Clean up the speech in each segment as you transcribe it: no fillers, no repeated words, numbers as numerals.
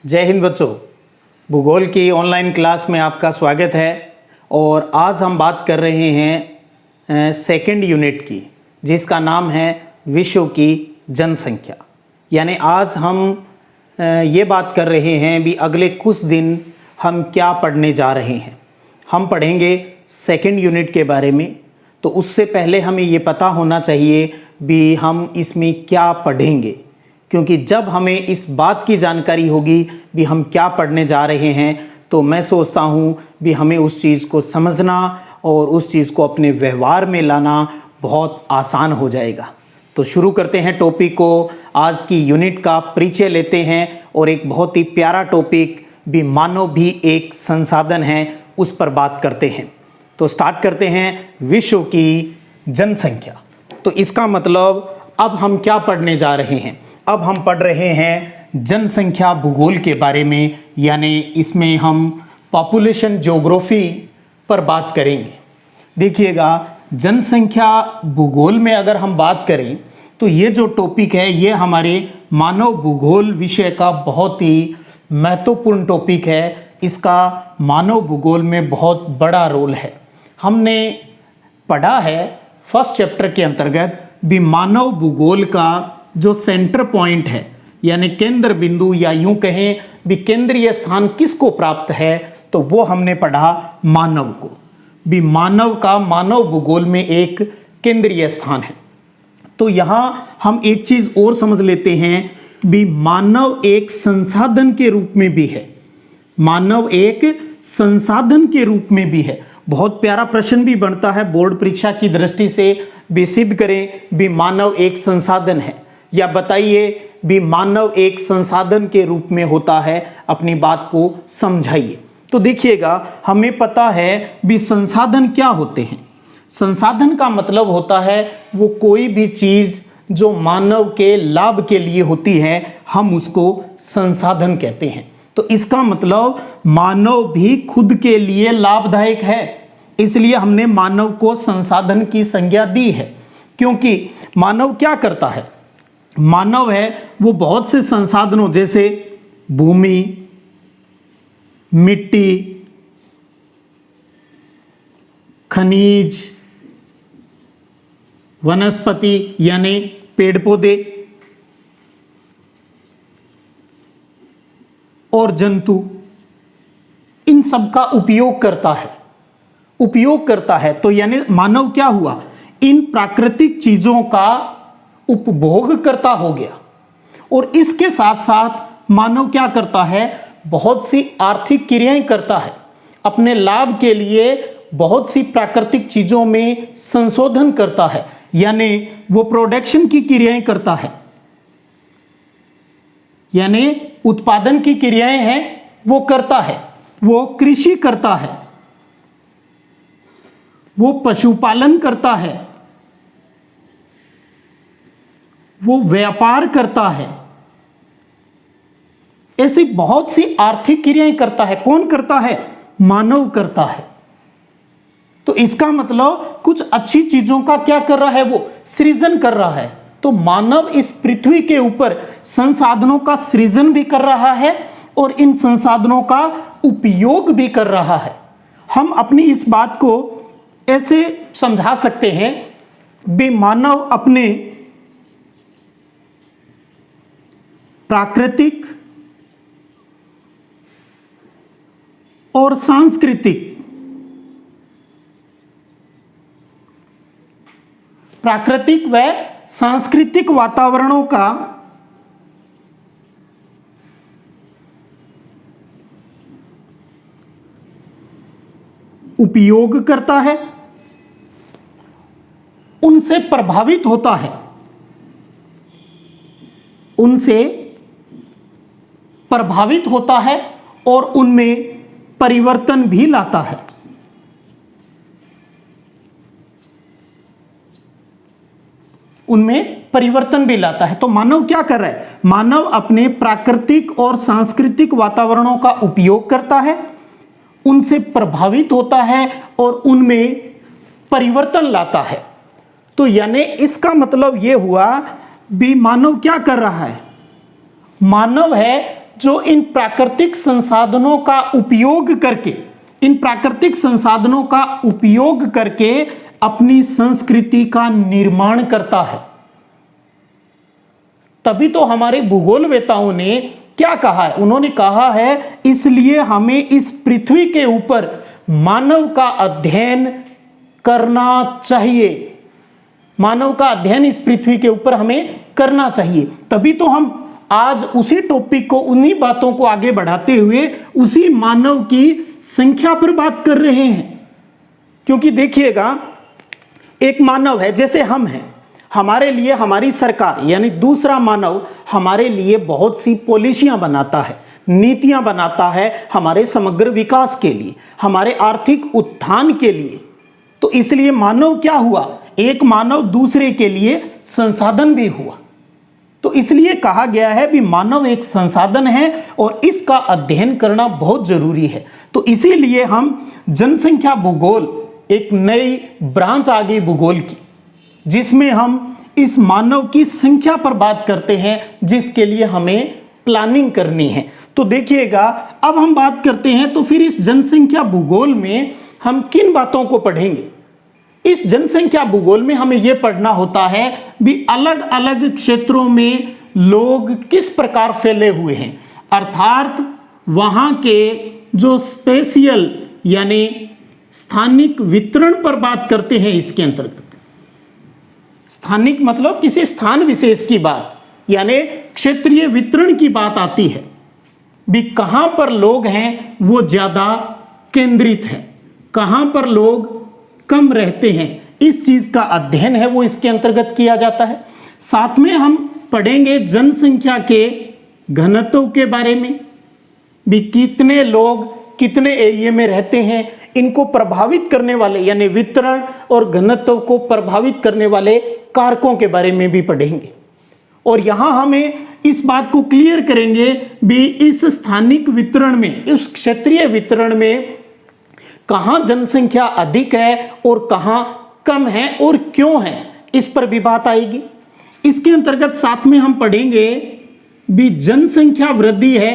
जय हिंद बच्चों। भूगोल की ऑनलाइन क्लास में आपका स्वागत है। और आज हम बात कर रहे हैं सेकंड यूनिट की, जिसका नाम है विश्व की जनसंख्या। यानी आज हम ये बात कर रहे हैं भी अगले कुछ दिन हम क्या पढ़ने जा रहे हैं। हम पढ़ेंगे सेकंड यूनिट के बारे में। तो उससे पहले हमें ये पता होना चाहिए भी हम इसमें क्या पढ़ेंगे, क्योंकि जब हमें इस बात की जानकारी होगी भी हम क्या पढ़ने जा रहे हैं तो मैं सोचता हूँ भी हमें उस चीज़ को समझना और उस चीज़ को अपने व्यवहार में लाना बहुत आसान हो जाएगा। तो शुरू करते हैं टॉपिक को। आज की यूनिट का परिचय लेते हैं और एक बहुत ही प्यारा टॉपिक भी मानव भी एक संसाधन है, उस पर बात करते हैं। तो स्टार्ट करते हैं विश्व की जनसंख्या। तो इसका मतलब अब हम क्या पढ़ने जा रहे हैं। अब हम पढ़ रहे हैं जनसंख्या भूगोल के बारे में, यानी इसमें हम पॉपुलेशन ज्योग्राफी पर बात करेंगे। देखिएगा, जनसंख्या भूगोल में अगर हम बात करें तो ये जो टॉपिक है ये हमारे मानव भूगोल विषय का बहुत ही महत्वपूर्ण टॉपिक है। इसका मानव भूगोल में बहुत बड़ा रोल है। हमने पढ़ा है फर्स्ट चैप्टर के अंतर्गत भी मानव भूगोल का जो सेंटर पॉइंट है, यानी केंद्र बिंदु, या यूं कहें भी केंद्रीय स्थान किसको प्राप्त है, तो वो हमने पढ़ा मानव को। भी मानव का मानव भूगोल में एक केंद्रीय स्थान है। तो यहाँ हम एक चीज और समझ लेते हैं भी मानव एक संसाधन के रूप में भी है। मानव एक संसाधन के रूप में भी है। बहुत प्यारा प्रश्न भी बनता है बोर्ड परीक्षा की दृष्टि से भी, सिद्ध करें भी मानव एक संसाधन है, या बताइए भी मानव एक संसाधन के रूप में होता है। अपनी बात को समझाइए। तो देखिएगा, हमें पता है भी संसाधन क्या होते हैं। संसाधन का मतलब होता है वो कोई भी चीज जो मानव के लाभ के लिए होती है, हम उसको संसाधन कहते हैं। तो इसका मतलब मानव भी खुद के लिए लाभदायक है, इसलिए हमने मानव को संसाधन की संज्ञा दी है। क्योंकि मानव क्या करता है, मानव है वो बहुत से संसाधनों जैसे भूमि, मिट्टी, खनिज, वनस्पति यानी पेड़ पौधे, और जंतु, इन सब का उपयोग करता है। तो यानी मानव क्या हुआ, इन प्राकृतिक चीजों का उपभोग करता हो गया। और इसके साथ साथ मानव क्या करता है, बहुत सी आर्थिक क्रियाएं करता है। अपने लाभ के लिए बहुत सी प्राकृतिक चीजों में संशोधन करता है, यानी वो प्रोडक्शन की क्रियाएं करता है, यानी उत्पादन की क्रियाएं हैं वो करता है। वो कृषि करता है, वो पशुपालन करता है, वो व्यापार करता है। ऐसी बहुत सी आर्थिक क्रियाएं करता है। कौन करता है, मानव करता है। तो इसका मतलब कुछ अच्छी चीजों का क्या कर रहा है, वो सृजन कर रहा है। तो मानव इस पृथ्वी के ऊपर संसाधनों का सृजन भी कर रहा है और इन संसाधनों का उपयोग भी कर रहा है। हम अपनी इस बात को ऐसे समझा सकते हैं भी मानव अपने प्राकृतिक और सांस्कृतिक, प्राकृतिक व सांस्कृतिक वातावरणों का उपयोग करता है, उनसे प्रभावित होता है, और उनमें परिवर्तन भी लाता है। तो मानव क्या कर रहा है, मानव अपने प्राकृतिक और सांस्कृतिक वातावरणों का उपयोग करता है, उनसे प्रभावित होता है और उनमें परिवर्तन लाता है। तो यानी इसका मतलब यह हुआ भी मानव क्या कर रहा है, मानव है जो इन प्राकृतिक संसाधनों का उपयोग करके, इन प्राकृतिक संसाधनों का उपयोग करके अपनी संस्कृति का निर्माण करता है। तभी तो हमारे भूगोलवेताओं ने क्या कहा है, उन्होंने कहा है इसलिए हमें इस पृथ्वी के ऊपर मानव का अध्ययन करना चाहिए। मानव का अध्ययन इस पृथ्वी के ऊपर हमें करना चाहिए। तभी तो हम आज उसी टॉपिक को, उन्हीं बातों को आगे बढ़ाते हुए उसी मानव की संख्या पर बात कर रहे हैं। क्योंकि देखिएगा, एक मानव है जैसे हम हैं, हमारे लिए हमारी सरकार यानी दूसरा मानव हमारे लिए बहुत सी पॉलिसियां बनाता है, नीतियां बनाता है हमारे समग्र विकास के लिए, हमारे आर्थिक उत्थान के लिए। तो इसलिए मानव क्या हुआ, एक मानव दूसरे के लिए संसाधन भी हुआ। तो इसलिए कहा गया है भी मानव एक संसाधन है और इसका अध्ययन करना बहुत जरूरी है। तो इसीलिए हम जनसंख्या भूगोल, एक नई ब्रांच आ गई भूगोल की, जिसमें हम इस मानव की संख्या पर बात करते हैं, जिसके लिए हमें प्लानिंग करनी है। तो देखिएगा, अब हम बात करते हैं तो फिर इस जनसंख्या भूगोल में हम किन बातों को पढ़ेंगे। इस जनसंख्या भूगोल में हमें यह पढ़ना होता है भी अलग अलग क्षेत्रों में लोग किस प्रकार फैले हुए हैं, अर्थात वहां के जो स्पेशियल यानी स्थानिक वितरण पर बात करते हैं। इसके अंतर्गत स्थानिक मतलब किसी स्थान विशेष की बात, यानी क्षेत्रीय वितरण की बात आती है भी कहां पर लोग हैं वो ज्यादा केंद्रित है, कहां पर लोग कम रहते हैं, इस चीज का अध्ययन है वो इसके अंतर्गत किया जाता है। साथ में हम पढ़ेंगे जनसंख्या के घनत्व के बारे में भी, कितने लोग कितने एरिया में रहते हैं, इनको प्रभावित करने वाले यानी वितरण और घनत्व को प्रभावित करने वाले कारकों के बारे में भी पढ़ेंगे। और यहां हमें इस बात को क्लियर करेंगे भी इस स्थानिक वितरण में, इस क्षेत्रीय वितरण में कहां जनसंख्या अधिक है और कहां कम है और क्यों है, इस पर भी बात आएगी। इसके अंतर्गत साथ में हम पढ़ेंगे भी जनसंख्या वृद्धि है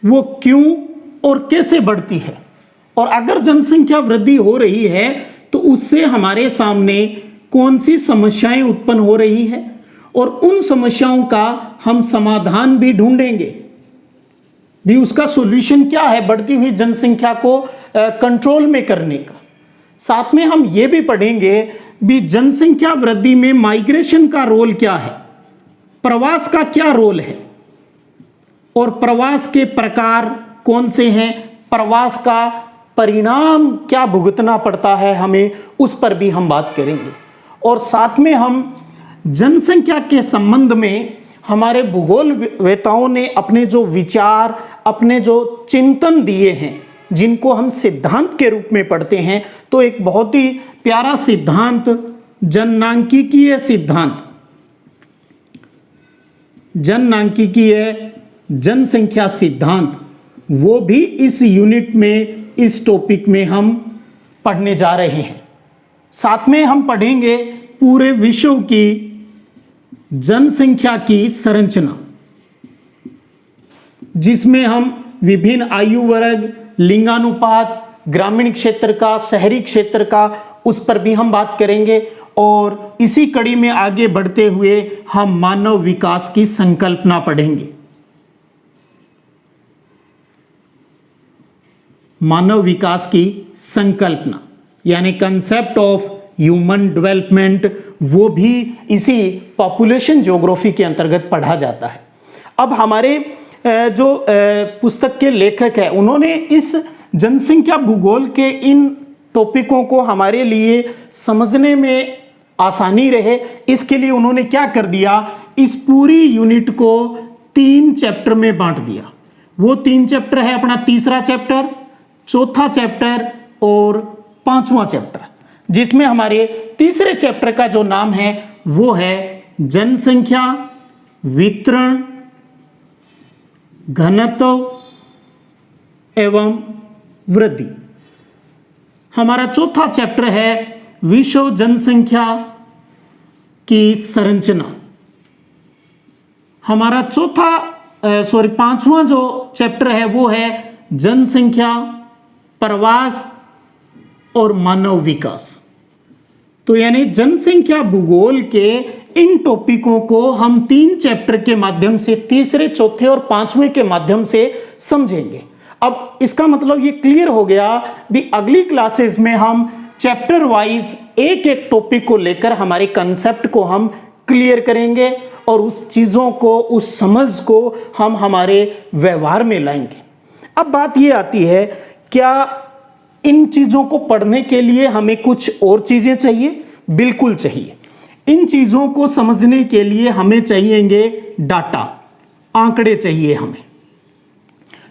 वो क्यों और कैसे बढ़ती है, और अगर जनसंख्या वृद्धि हो रही है तो उससे हमारे सामने कौन सी समस्याएं उत्पन्न हो रही है, और उन समस्याओं का हम समाधान भी ढूंढेंगे भी, उसका सॉल्यूशन क्या है बढ़ती हुई जनसंख्या को कंट्रोल में करने का। साथ में हम ये भी पढ़ेंगे भी जनसंख्या वृद्धि में माइग्रेशन का रोल क्या है, प्रवास का क्या रोल है, और प्रवास के प्रकार कौन से हैं, प्रवास का परिणाम क्या भुगतना पड़ता है हमें, उस पर भी हम बात करेंगे। और साथ में हम जनसंख्या के संबंध में हमारे भूगोलवेताओं ने अपने जो विचार, अपने जो चिंतन दिए हैं, जिनको हम सिद्धांत के रूप में पढ़ते हैं, तो एक बहुत ही प्यारा सिद्धांत जननांकिकीय सिद्धांत, जननांकिकीय जनसंख्या सिद्धांत, वो भी इस यूनिट में, इस टॉपिक में हम पढ़ने जा रहे हैं। साथ में हम पढ़ेंगे पूरे विश्व की जनसंख्या की संरचना, जिसमें हम विभिन्न आयु वर्ग, लिंगानुपात, ग्रामीण क्षेत्र का, शहरी क्षेत्र का, उस पर भी हम बात करेंगे। और इसी कड़ी में आगे बढ़ते हुए हम मानव विकास की संकल्पना पढ़ेंगे। मानव विकास की संकल्पना यानी कंसेप्ट ऑफ ह्यूमन डेवलपमेंट, वो भी इसी पॉपुलेशन ज्योग्राफी के अंतर्गत पढ़ा जाता है। अब हमारे जो पुस्तक के लेखक हैं, उन्होंने इस जनसंख्या भूगोल के इन टॉपिकों को हमारे लिए समझने में आसानी रहे, इसके लिए उन्होंने क्या कर दिया, इस पूरी यूनिट को 3 चैप्टर में बांट दिया। वो 3 चैप्टर है अपना तीसरा चैप्टर, चौथा चैप्टर और 5वां चैप्टर, जिसमें हमारे तीसरे चैप्टर का जो नाम है वो है जनसंख्या, वितरण, घनत्व एवं वृद्धि। हमारा चौथा चैप्टर है विश्व जनसंख्या की संरचना। हमारा चौथा पांचवा जो चैप्टर है वो है जनसंख्या, प्रवास और मानव विकास। तो यानी जनसंख्या भूगोल के इन टॉपिकों को हम 3 चैप्टर के माध्यम से, तीसरे, चौथे और 5वें के माध्यम से समझेंगे। अब इसका मतलब ये क्लियर हो गया भी अगली क्लासेस में हम चैप्टर वाइज एक एक टॉपिक को लेकर हमारे कंसेप्ट को हम क्लियर करेंगे और उस चीजों को, उस समझ को हम हमारे व्यवहार में लाएंगे। अब बात ये आती है, क्या इन चीजों को पढ़ने के लिए हमें कुछ और चीजें चाहिए? बिल्कुल चाहिए। इन चीजों को समझने के लिए हमें चाहिएंगे डाटा, आंकड़े चाहिए हमें,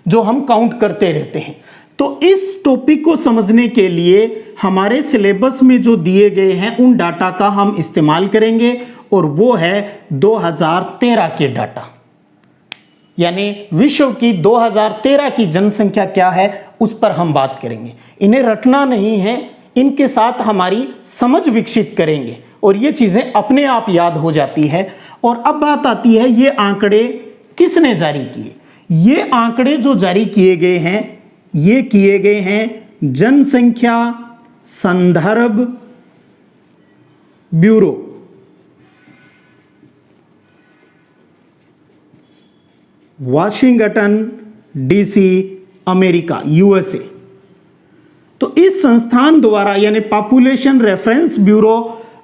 जो हम काउंट करते रहते हैं। तो इस टॉपिक को समझने के लिए हमारे सिलेबस में जो दिए गए हैं उन डाटा का हम इस्तेमाल करेंगे और वो है 2013 के डाटा। यानी विश्व की 2013 की जनसंख्या क्या है उस पर हम बात करेंगे। इन्हें रटना नहीं है, इनके साथ हमारी समझ विकसित करेंगे और ये चीजें अपने आप याद हो जाती है। और अब बात आती है, ये आंकड़े किसने जारी किए? ये आंकड़े जो जारी किए गए हैं, ये किए गए हैं जनसंख्या संदर्भ bureau, Washington DC, America, USA. तो इस संस्थान द्वारा यानी पॉपुलेशन रेफरेंस ब्यूरो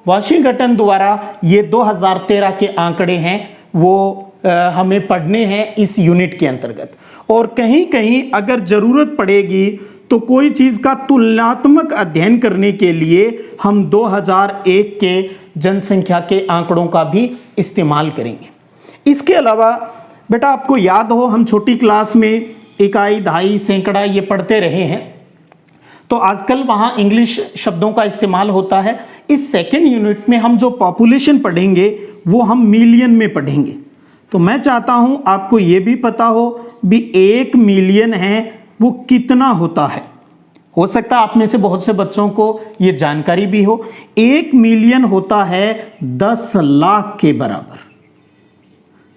वाशिंगटन द्वारा ये 2013 के आंकड़े हैं वो हमें पढ़ने हैं इस यूनिट के अंतर्गत। और कहीं कहीं अगर जरूरत पड़ेगी तो कोई चीज का तुलनात्मक अध्ययन करने के लिए हम 2001 के जनसंख्या के आंकड़ों का भी इस्तेमाल करेंगे। इसके अलावा बेटा आपको याद हो, हम छोटी क्लास में इकाई, दहाई, सैकड़ा ये पढ़ते रहे हैं, तो आजकल वहाँ इंग्लिश शब्दों का इस्तेमाल होता है। इस सेकेंड यूनिट में हम जो पॉपुलेशन पढ़ेंगे वो हम मिलियन में पढ़ेंगे। तो मैं चाहता हूँ आपको ये भी पता हो भी 1 मिलियन है वो कितना होता है। हो सकता है आप में से बहुत से बच्चों को ये जानकारी भी हो। 1 मिलियन होता है 10 लाख के बराबर।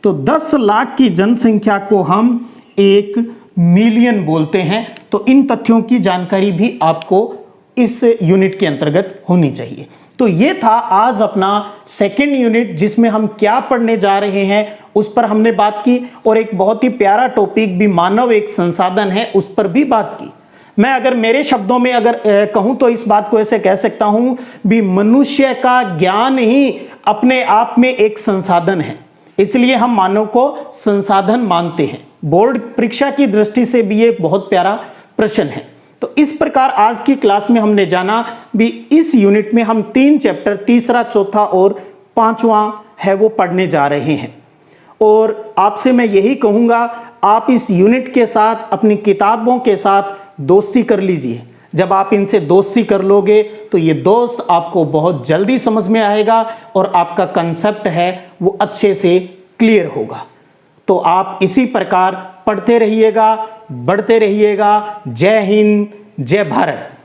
तो 10 लाख की जनसंख्या को हम 1 मिलियन बोलते हैं। तो इन तथ्यों की जानकारी भी आपको इस यूनिट के अंतर्गत होनी चाहिए। तो ये था आज अपना सेकेंड यूनिट, जिसमें हम क्या पढ़ने जा रहे हैं उस पर हमने बात की और एक बहुत ही प्यारा टॉपिक भी मानव एक संसाधन है उस पर भी बात की। मैं अगर मेरे शब्दों में अगर कहूं तो इस बात को ऐसे कह सकता हूं भी मनुष्य का ज्ञान ही अपने आप में एक संसाधन है, इसलिए हम मानव को संसाधन मानते हैं। बोर्ड परीक्षा की दृष्टि से भी एक बहुत प्यारा प्रश्न है। तो इस प्रकार आज की क्लास में हमने जाना भी इस यूनिट में हम 3 चैप्टर, तीसरा, चौथा और 5वां है वो पढ़ने जा रहे हैं। और आपसे मैं यही कहूँगा, आप इस यूनिट के साथ अपनी किताबों के साथ दोस्ती कर लीजिए। जब आप इनसे दोस्ती कर लोगे तो ये दोस्त आपको बहुत जल्दी समझ में आएगा और आपका कंसेप्ट है वो अच्छे से क्लियर होगा। तो आप इसी प्रकार पढ़ते रहिएगा, बढ़ते रहिएगा। जय हिंद, जय भारत।